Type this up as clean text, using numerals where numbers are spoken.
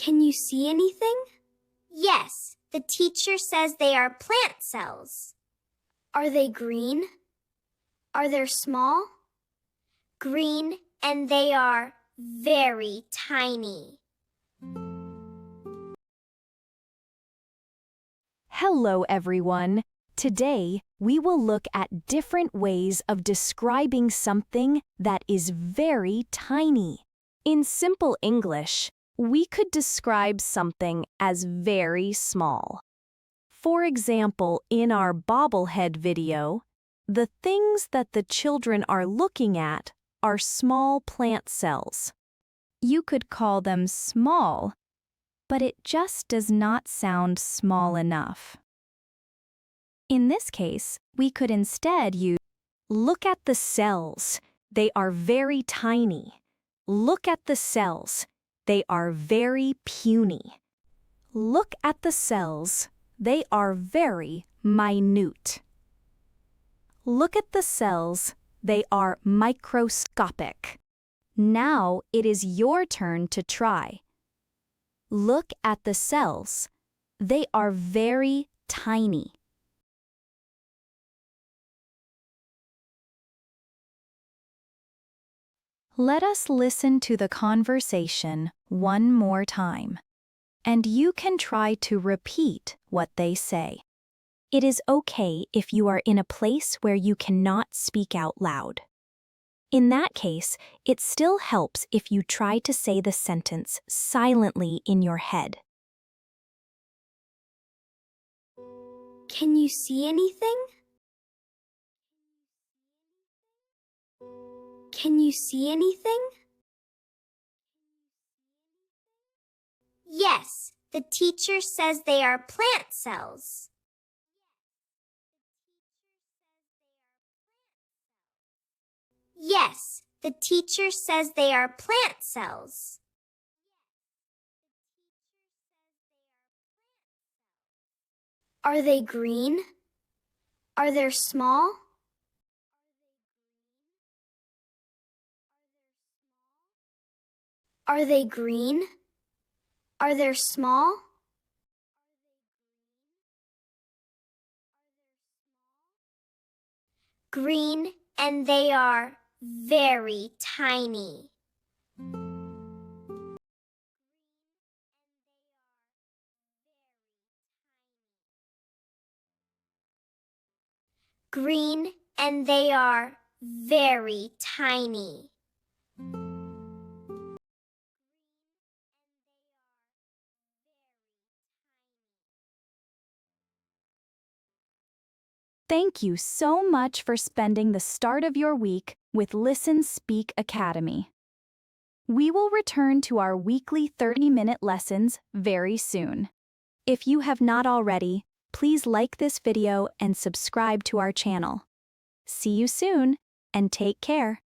Can you see anything? Yes, the teacher says they are plant cells. Are they green? Are they small? Green, and they are very tiny. Hello, everyone. Today, we will look at different ways of describing something that is very tiny. In simple English, we could describe something as very small. For example, in our Bobblehead video, the things that the children are looking at are small plant cells. You could call them small, but it just does not sound small enough. In this case, we could instead use, look at the cells, they are very tiny. Look at the cells, they are very puny. Look at the cells, they are very minute. Look at the cells, they are microscopic. Now it is your turn to try. Look at the cells, they are very tiny. Let us listen to the conversation one more time, and you can try to repeat what they say. It is okay if you are in a place where you cannot speak out loud. In that case, it still helps if you try to say the sentence silently in your head. Can you see anything? Can you see anything? Yes, the teacher says they are plant cells. Yes, the teacher says they are plant cells. Are they green? Are they small? Are they green? Are they small? Green, and they are very tiny. Green, and they are very tiny. Thank you so much for spending the start of your week with Listen Speak Academy. We will return to our weekly 30-minute lessons very soon. If you have not already, please like this video and subscribe to our channel. See you soon, and take care.